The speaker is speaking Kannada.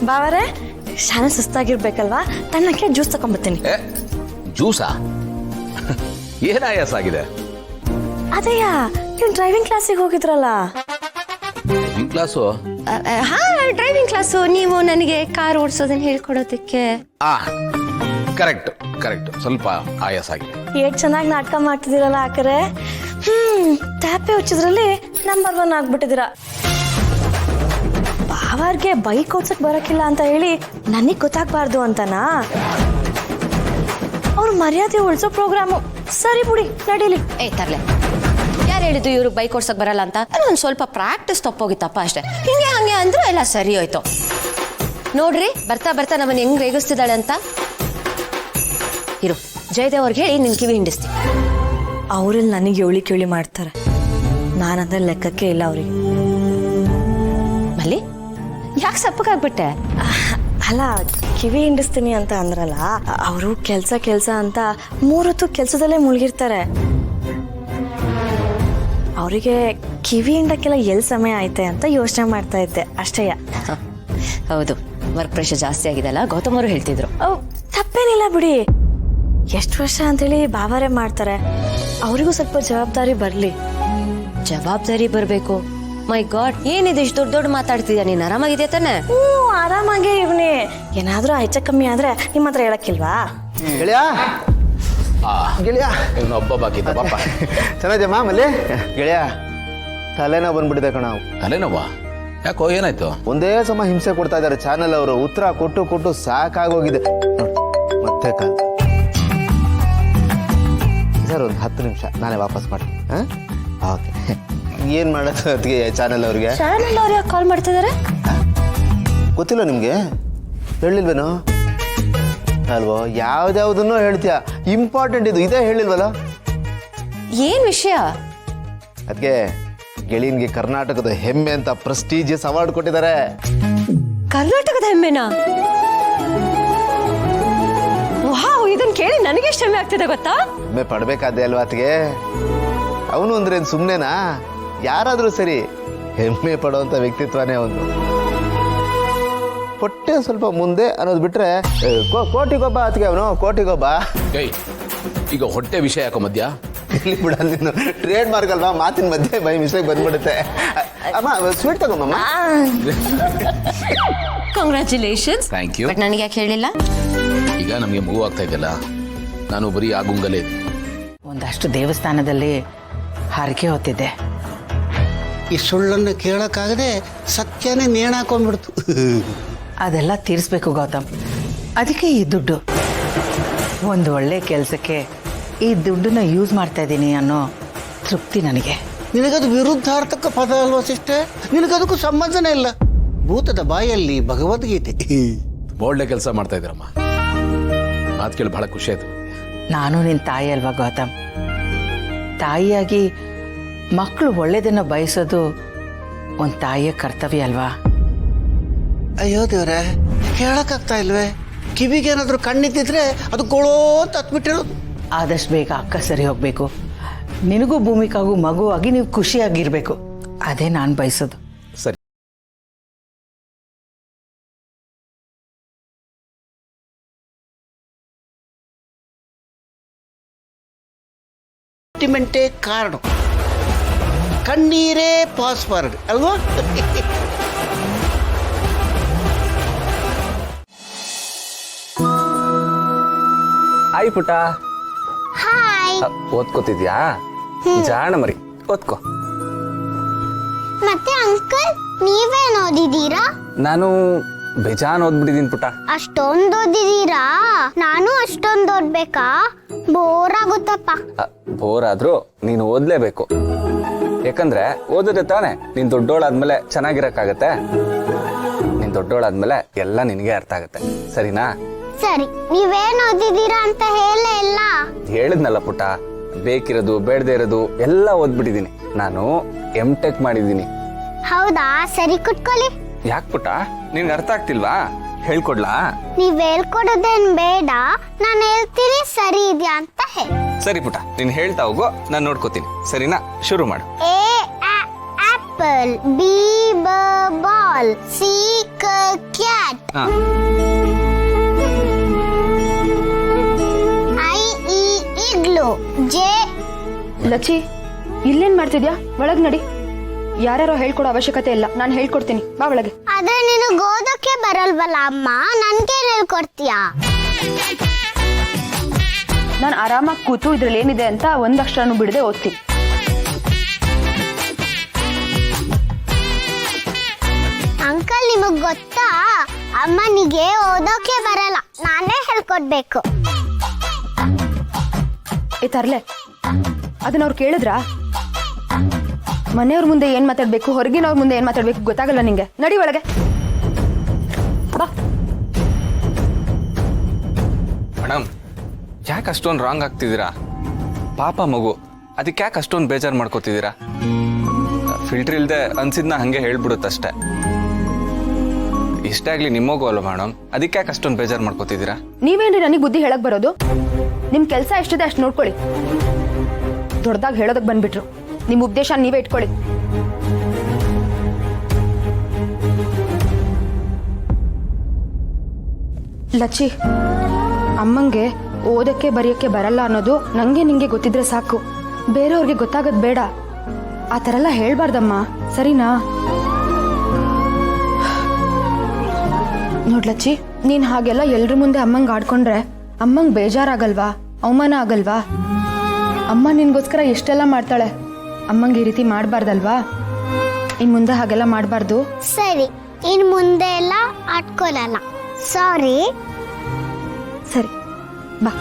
ಬಾವರೆ ಶಾಲೆ ಸುಸ್ತಾಗಿರ್ಬೇಕಲ್ವಾ ತಣ್ಣಕ್ಕೆ ಜ್ಯೂಸ್ ತಗೊಂಡ್ಬರ್ತೀನಿ. ಜ್ಯೂಸಾ? ಏನ್ ಆಯಾಸ ಆಗಿದೆ? ಅದೇಯ ನೀವು ಡ್ರೈವಿಂಗ್ ಕ್ಲಾಸಿಗೆ ಹೋಗಿದ್ರಲ್ಲ. Driving class? ಹಾ, ಡ್ರೈವಿಂಗ್ ಕ್ಲಾಸು. ನೀವು ನನಗೆ ಕಾರ್ ಓಡಿಸೋದನ್ನ ಹೇಳ್ಕೊಡೋದಕ್ಕೆ. Correct correct. ಸ್ವಲ್ಪ ಆಯಾಸ ಆಗಿದೆ. ಎಷ್ಟು ಚೆನ್ನಾಗಿ ನಾಟಕ ಮಾಡ್ತಿದ್ದೀರಲ್ಲ ಆಕರೆ. ಟ್ಯಾಪೆ ಹುಚ್ಚಿದ್ರಲ್ಲಿ ನಂಬರ್ 1 ಆಗ್ಬಿಟ್ಟಿದ್ದೀರಾ. ಬಾವರ್ಗೆ ಬೈಕ್ ಓಡ್ಸಕ್ ಬರಕಿಲ್ಲ ಅಂತ ಹೇಳಿ ನನಗ್ ಗೊತ್ತಾಗ್ಬಾರ್ದು ಅಂತನಾ? ಅವ್ರ ಮರ್ಯಾದೆ ಉಳಿಸೋ ಪ್ರೋಗ್ರಾಮು. ಸರಿ ಬಿಡಿ, ನಡೀಲಿ. ತರ್ಲೆ, ಯಾರು ಹೇಳಿದ್ದು ಇವ್ರಿಗೆ ಬೈಕ್ ಓಡ್ಸಕ್ ಬರಲ್ಲ ಅಂತ? ಒಂದು ಸ್ವಲ್ಪ ಪ್ರಾಕ್ಟೀಸ್ ತಪ್ಪೋಗಿತ್ತಪ್ಪ ಅಷ್ಟೇ. ಹಿಂಗೆ ಹಂಗೆ ಅಂದ್ರೂ ಎಲ್ಲ ಸರಿ ಹೋಯ್ತು. ನೋಡ್ರಿ, ಬರ್ತಾ ಬರ್ತಾ ನಮ್ಮನ್ನ ಹೆಂಗ್ ರೇಗಿಸ್ತಿದ್ದಾಳೆ ಅಂತ. ಇರು, ಜಯದೇವ್ ಅವ್ರಿಗೆ ಹೇಳಿ ನಿನ್ ಕಿವಿ ಹಿಂಡಿಸ್ತಿ. ಅವ್ರಲ್ಲಿ ನನಗೆ ಏಳಿ ಕೇಳಿ ಮಾಡ್ತಾರೆ. ನಾನಂದ್ರೆ ಲೆಕ್ಕಕ್ಕೆ ಇಲ್ಲ ಅವ್ರಿಗೆ. ಮಲ್ಲಿ, ಯಾಕೆ ಸಪ್ಪಗಾಗ್ಬಿಟ್ಟೆ? ಅಲ್ಲ, ಕಿವಿ ಹಿಂಡಿಸ್ತೀನಿ ಅಂತ ಅಂದ್ರಲ್ಲ, ಅವರು ಕೆಲ್ಸ ಅಂತ 3 ಹೊತ್ತು ಕೆಲ್ಸದಲ್ಲೇ ಮುಳುಗಿರ್ತಾರೆ. ಅವರಿಗೆ ಕಿವಿ ಹಿಂಡಕ್ಕೆಲ್ಲ ಎಲ್ಲಿ ಸಮಯ ಐತೆ ಅಂತ ಯೋಚನೆ ಮಾಡ್ತಾ ಇದ್ದೆ ಅಷ್ಟೇಯ. ಹೌದು, ವರ್ಕ್ ಪ್ರೆಷರ್ ಜಾಸ್ತಿ ಆಗಿದೆಲ್ಲ, ಗೌತಮ್ ಅವರು ಹೇಳ್ತಿದ್ರು. ತಪ್ಪೇನಿಲ್ಲ ಬಿಡಿ. ಎಷ್ಟು ವರ್ಷ ಅಂತೇಳಿ ಬಾವರೆ ಮಾಡ್ತಾರೆ. ಅವರಿಗೂ ಸ್ವಲ್ಪ ಜವಾಬ್ದಾರಿ ಬರ್ಲಿ. ಜವಾಬ್ದಾರಿ ಬರ್ಬೇಕು? ಮೈ ಗಾಡ್, ಏನಿದೆ ಇಷ್ಟು ದೊಡ್ಡ ಮಾತಾಡ್ತಿದ್ಯಾ ನೀನ್? ಆರಾಮಾಗಿದ್ಯಾ ತಾನೆ? ಆರಾಮಾಗೇ ಇವ್ನಿ. ಏನಾದ್ರೂ ಹೆಚ್ಚ ಕಮ್ಮಿ ಆದ್ರೆ ನಿಮ್ಮ ಹತ್ರ ಹೇಳಕ್ಕಿಲ್ವಾ? ಗೆಳೆಯ ಗೆಳೆಯ, ಒಬ್ಬ ಬಾಕಿ ಪಾಪ. ಚೆನ್ನಾಗಿದೆಯಮ್ಮ ಮಲ್ಲಿ? ಗೆಳೆಯ, ತಲೆನೋವು ಬಂದ್ಬಿಟ್ಟಿದೆ ಕಣ. ತಲೆನೋವಾ? ಯಾಕೋ, ಏನಾಯ್ತು? ಒಂದೇ ಸಮ ಹಿಂಸೆ ಕೊಡ್ತಾ ಇದ್ದಾರೆ ಚಾನೆಲ್ ಅವರು. ಉತ್ತರ ಕೊಟ್ಟು ಕೊಟ್ಟು ಸಾಕಾಗೋಗಿದೆ. ಮತ್ತೆ ಕಾಲ್ ಸರ್, ಒಂದು 10 ನಿಮಿಷ ನಾನೇ ವಾಪಸ್ ಮಾಡ್ತೀನಿ. ಓಕೆ. ಏನ್ ಮಾಡೋದು ಅದಕ್ಕೆ ಚಾನೆಲ್ ಅವ್ರಿಗೆ? ಚಾನೆಲ್ ಅವ್ರು ಯಾಕೆ ಕಾಲ್ ಮಾಡ್ತಿದಾರೆ? ಗೊತ್ತಿಲ್ಲ ನಿಮ್ಗೆ? ಹೇಳಿಲ್ವೇನೋ? ಅಲ್ವೋ, ಯಾವ್ದಾವ್ದನ್ನೋ ಹೇಳ್ತೀಯ. ಇಂಪಾರ್ಟೆಂಟ್ ಇದು, ಇದೇ ಹೇಳಿಲ್ವಲ್ಲ? ಏನ್ ವಿಷಯ? ಅದಕ್ಕೆ ಗೆಳೆಯನ್ಗೆ ಕರ್ನಾಟಕದ ಹೆಮ್ಮೆ ಅಂತ ಪ್ರೆಸ್ಟೀಜಿಯಸ್ ಅವಾರ್ಡ್ ಕೊಟ್ಟಿದ್ದಾರೆ. ಕರ್ನಾಟಕದ ಹೆಮ್ಮೆನಾ? ವಾವ್, ಇದನ್ನ ಕೇಳಿ ನನಗೆ ಎಷ್ಟು ಹೆಮ್ಮೆ ಆಗ್ತಿದೆ ಗೊತ್ತಾ? ಹೆಮ್ಮೆ ಪಡ್ಬೇಕಾದ್ದೆ ಅಲ್ವಾ ಅತ್ಗೆ? ಅವನು ಅಂದ್ರೆ ಸುಮ್ನೆನಾ? ಯಾರಾದ್ರೂ ಸರಿ, ಹೆಮ್ಮೆ ಪಡುವಂತ ವ್ಯಕ್ತಿತ್ವನೇ ಅವನು. ಹೊಟ್ಟೆ ಸ್ವಲ್ಪ ಮುಂದೆ ಅನ್ನೋದು ಬಿಟ್ರೆ ಕೋಟಿಗೊಬ್ಬ ಅತ್ಗೆ ಅವನು, ಕೋಟಿಗೊಬ್ಬ. ಈಗ ಹೊಟ್ಟೆ ವಿಷಯ ಯಾಕೋ ಮಧ್ಯ? ಇಲ್ಲಿ ಬಿಡ, ನೀನು ಟ್ರೇಡ್ ಮಾರ್ಕ್ ಅಲ್ವಾ, ಮಾತಿನ ಮಧ್ಯೆ ಬೈ ಮಿಸ್ಟೇಕ್ ಬಂದ್ಬಿಡುತ್ತೆ. ಅಮ್ಮ, ಸ್ವೀಟ್ ತಗೊಂಬಮ್ಮ. ಕಂಗ್ರ್ಯಾಚುಲೇಷನ್ಸ್. Thank you. ಬಟ್ ನನಗೆ ಯಾಕೆ ಹೇಳಿಲ್ಲ? ಈಗ ನಮಗೆ ಮಗು ಆಗ್ತಾ ಇದೆಯಲ್ಲ, ನಾನು ಬರೀ ಆಗುಂಗಲೇ ಇದ್ದೆ. ಒಂದಷ್ಟು ದೇವಸ್ಥಾನದಲ್ಲಿ ಹರಕೆ ಹೊತ್ತಿದ್ದೆ. ಈ ಸುಳ್ಳನ್ನು ಕೇಳೋಕ್ಕಾಗದೆ ಸತ್ಯನೇ ನೇಣಾಕೊಂಡ್ಬಿಡ್ತು. ಅದೆಲ್ಲ ತೀರಿಸ್ಬೇಕು ಗೌತಮ್. ಅದಕ್ಕೆ ಈ ದುಡ್ಡು. ಒಂದು ಒಳ್ಳೆ ಕೆಲಸಕ್ಕೆ ಈ ದುಡ್ಡನ್ನ ಯೂಸ್ ಮಾಡ್ತಾ ಇದ್ದೀನಿ ಅನ್ನೋ ತೃಪ್ತಿ ನನಗೆ. ನಿನಗದು ವಿರುದ್ಧಾರ್ಥಕ ಪದ ಅಲ್ವಾ ಸಿಸ್ಟರ್? ನಿನಗದಕ್ಕೂ ಸಂಬಂಧನೇ ಇಲ್ಲ. ಭೂತದ ಬಾಯಲ್ಲಿ ಭಗವದ್ಗೀತೆ. ಒಳ್ಳೆ ಕೆಲಸ ಮಾಡ್ತಾ ಇದ್ದೀರಮ್ಮ. ಮಾತು ಕೇಳಿ ಬಹಳ ಖುಷಿ ಆಯ್ತು. ನಾನು ನಿನ್ನ ತಾಯಿ ಅಲ್ವಾ ಗೌತಮ್? ತಾಯಿಯಾಗಿ ಮಕ್ಕಳು ಒಳ್ಳೇದನ್ನ ಬಯಸೋದು ಒಂದು ತಾಯಿಯ ಕರ್ತವ್ಯ ಅಲ್ವಾ? ಅಯ್ಯೋ ದೇವ್ರೆ, ಕೇಳಕ್ಕಾಗ್ತಾ ಇಲ್ವೇ? ಕಿವಿಗೇನಾದ್ರೂ ಕಣ್ಣಿದ್ದಿದ್ರೆ ಅದು ಗೋಳೋ ಅಂತ ಹತ್ಬಿಟ್ಟಿರೋದು. ಆದಷ್ಟು ಬೇಗ ಅಕ್ಕ ಸರಿ ಹೋಗ್ಬೇಕು. ನಿನಗೂ ಭೂಮಿಕಾಗೂ ಮಗುವಾಗಿ ನೀವು ಖುಷಿಯಾಗಿರ್ಬೇಕು. ಅದೇ ನಾನು ಬಯಸೋದು. ಸರಿ. ಅಲ್ಟಿಮೆಂಟೇ ಕಾರಣ, ಕಣ್ಣೀರೇ ಪಾಸ್ವರ್ಡ್ ಅಲ್ವಾ? ಹಾಯ್ ಪುಟ. ಹಾಯ್. ಓದ್ಕೋತಿದ್ಯಾ? ಜಾಣ ಮರಿ, ಓದ್ಕೋ. ಮತ್ತೆ ಅಂಕಲ್, ನೀವೇನ್ ಓದಿದ್ದೀರಾ? ನಾನು ಬೇಜಾನ್ ಓದ್ಬಿಟ್ಟಿದ್ದೀನಿ ಪುಟ. ಅಷ್ಟೊಂದು ಓದಿದ್ದೀರಾ? ನಾನು ಅಷ್ಟೊಂದು ಓದ್ಬೇಕಾ? ಬೋರ್ ಆಗುತ್ತಪ್ಪ. ಬೋರ್ ಆದ್ರೂ ನೀನು ಓದ್ಲೇಬೇಕು. ಯಾಕಂದ್ರೆ ಓದಿದ್ರೆ ತಾನೆ ನೀನ್ ದೊಡ್ಡೋಳಾದ್ಮೇಲೆ ಚೆನ್ನಾಗಿರಕ್ಕಾಗತ್ತೆ. ನೀನ್ ದೊಡ್ಡೋಳಾದ್ಮೇಲೆ ಎಲ್ಲ ನಿನಗೆ ಅರ್ಥ ಆಗತ್ತೆ, ಸರಿನಾ? ಸರಿ, ನೀವೇನ್ ಓದಿದ್ದೀರಾ ಅಂತ ಹೇಳೇ ಇಲ್ಲ. ಹೇಳಿದ್ನಲ್ಲ ಪುಟ, ಬೇಕಿರೋದು ಬೇಡದೇ ಇರೋದು ಎಲ್ಲ ಓದ್ಬಿಟ್ಟಿದ್ದೀನಿ. ನಾನು M.Tech ಮಾಡಿದ್ದೀನಿ. ಹೌದಾ? ಸರಿ, ಕುತ್ಕೊಳ್ಳಿ. ಯಾಕೆ ಪುಟ, ನಿನ್ಗೆ ಅರ್ಥ ಆಗ್ತಿಲ್ವಾ? ಹೇಳ್ಕೊಡ್ಲಾ? ನೀವ್ ಹೇಳ್ಕೊಡೋದೇನ್ ಬೇಡ, ನಾನು ಹೇಳ್ತೀನಿ ಸರಿ ಇದೆಯಾ ಅಂತ ಹೇಳಿ. ಸರಿ ಪುಟ, ನೀನ್ ಹೇಳ್ತಾ ಹೋಗು, ನಾನು ನೋಡ್ಕೋತೀನಿ, ಸರಿನಾ? ಶುರು ಮಾಡು. A, apple. apple. B ball. C cat. I igloo. J Lachchi ಇಲ್ಲೇನ್ ಮಾಡ್ತಿದ್ಯಾ? ಒಳಗ್ ನಡಿ. ಯಾರ್ಯಾರೋ ಹೇಳ್ಕೊಡೋ ಅವಶ್ಯಕತೆ ಇಲ್ಲ, ನಾನು ಹೇಳ್ಕೊಡ್ತೀನಿ, ಬಾ ಒಳಗೆ. ಆದ್ರೆ ನೀನು ಓದೋಕೆ ಬರಲ್ವಲ್ಲ ಅಮ್ಮ, ನನ್ಗೆ ಹೇಳ್ಕೊಡ್ತೀಯಾ? ನಾನು ಆರಾಮಾಗಿ ಕೂತು ಇದ್ರಲ್ಲಿ ಏನಿದೆ ಅಂತ ಒಂದಕ್ಷರನೂ ಬಿಡದೆ ಓದ್ತೀನಿ. ಅಂಕಲ್ ನಿಮಗ್ ಗೊತ್ತಾ, ಅಮ್ಮನಿಗೆ ಓದೋಕೆ ಬರಲ್ಲ, ನಾನೇ ಹೇಳ್ಕೊಡ್ಬೇಕು. ಏ ತರ್ಲೆ, ಅದನ್ನ ಅವ್ರು ಕೇಳಿದ್ರಾ? ಮನೆಯವ್ರ ಮುಂದೆ ಏನ್ ಮಾತಾಡ್ಬೇಕು, ಹೊರಗಿನವ್ರ ಮುಂದೆ ಏನ್ ಮಾತಾಡ್ಬೇಕು ಗೊತ್ತಾಗಲ್ಲ ನಿಂಗೆ. ನಡಿ ಒಳಗೆ ಬಾ. ಮೇಡಮ್, ಯಾಕೆ ಅಷ್ಟೊಂದು ರಾಂಗ್ ಆಗ್ತಿದ್ದೀರಾ? ಪಾಪ ಮಗು, ಅದಕ್ಕೆ ಯಾಕೆ ಅಷ್ಟೊಂದು ಬೇಜಾರು ಮಾಡ್ಕೋತಿದ್ದೀರಾ? ಫಿಲ್ಟರ್ ಇಲ್ಲದೆ ಅನ್ಸಿದ್ನ ಹಂಗೆ ಹೇಳ್ಬಿಡುತ್ತಷ್ಟೆ. ಇಷ್ಟೇ ಆಗಲಿ ನಿಮಗೂ ಅಲ್ವ ಮೇಡಮ್, ಅದಕ್ಕೆ ಯಾಕೆ ಅಷ್ಟೊಂದು ಬೇಜಾರು ಮಾಡ್ಕೋತಿದ್ದೀರಾ? ನೀವೇನ್ರಿ ನನಗೆ ಬುದ್ಧಿ ಹೇಳಕ್ ಬರೋದು? ನಿಮ್ ಕೆಲಸ ಎಷ್ಟಿದೆ ಅಷ್ಟು ನೋಡ್ಕೊಳ್ಳಿ. ದೊಡ್ಡದಾಗ ಹೇಳೋದಕ್ ಬಂದ್ಬಿಟ್ರು. ನಿಮ್ ಉದ್ದೇಶ ನೀವೇ ಇಟ್ಕೊಳ್ಳಿ. ಲಚ್ಚಿ, ಅಮ್ಮಂಗೆ ಓದಕ್ಕೆ ಬರೆಯಕ್ಕೆ ಬರಲ್ಲ ಅನ್ನೋದು ನಂಗೆ ನಿಂಗೆ ಗೊತ್ತಿದ್ರೆ ಸಾಕು, ಬೇರೆಯವ್ರಿಗೆ ಗೊತ್ತಾಗೋದು ಬೇಡ. ಆ ಥರ ಎಲ್ಲ ಹೇಳ್ಬಾರ್ದಮ್ಮ, ಸರಿನಾ? ನೋಡ್ಲಚ್ಚಿ, ನೀನ್ ಹಾಗೆಲ್ಲ ಎಲ್ರ ಮುಂದೆ ಅಮ್ಮಂಗೆ ಆಡ್ಕೊಂಡ್ರೆ ಅಮ್ಮಂಗೆ ಬೇಜಾರಾಗಲ್ವಾ, ಅವಮಾನ ಆಗಲ್ವಾ? ಅಮ್ಮ ನಿನ್ಗೋಸ್ಕರ ಎಷ್ಟೆಲ್ಲ ಮಾಡ್ತಾಳೆ, ಅಮ್ಮಂಗೆ ಈ ರೀತಿ ಮಾಡಬಾರ್ದಲ್ವಾ? ಇನ್ ಮುಂದೆ ಹಾಗೆಲ್ಲ ಮಾಡಬಾರ್ದು. ಸರಿ, ಇನ್ ಮುಂದೆ ಎಲ್ಲ ಆಡ್ಕೊಳಲ್ಲ. ಸಾರಿ. ಸರಿ, ಬಾ.